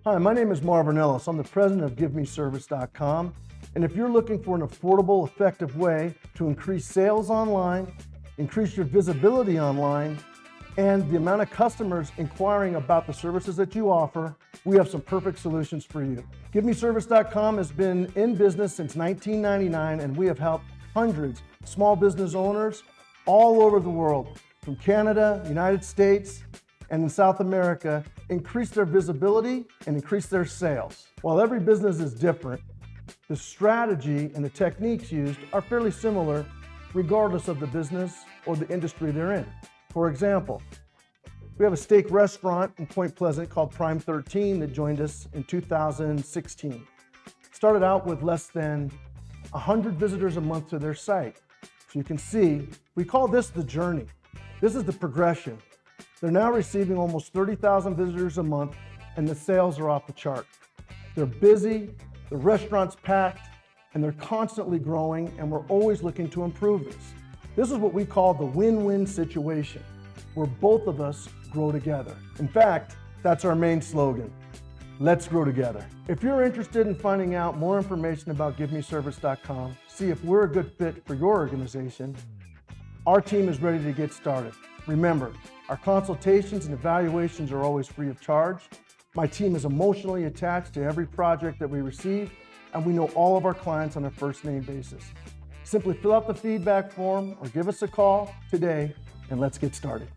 Hi, my name is Marvin Ellis. I'm the president of givemeservice.com. And if you're looking for an affordable, effective way to increase sales online, increase your visibility online, and the amount of customers inquiring about the services that you offer, we have some perfect solutions for you. givemeservice.com has been in business since 1999, and we have helped hundreds of small business owners all over the world, from Canada, United States, and in South America, increase their visibility and increase their sales. While every business is different, the strategy and the techniques used are fairly similar regardless of the business or the industry they're in. For example, we have a steak restaurant in Point Pleasant called Prime 13 that joined us in 2016. It started out with less than 100 visitors a month to their site. So you can see, we call this the journey. This is the progression. They're now receiving almost 30,000 visitors a month, and the sales are off the chart. They're busy, the restaurant's packed, and they're constantly growing, and we're always looking to improve this. This is what we call the win-win situation, where both of us grow together. In fact, that's our main slogan. Let's grow together. If you're interested in finding out more information about givemeservice.com, see if we're a good fit for your organization, our team is ready to get started. Remember, our consultations and evaluations are always free of charge. My team is emotionally attached to every project that we receive, and we know all of our clients on a first-name basis. Simply fill out the feedback form or give us a call today, and let's get started.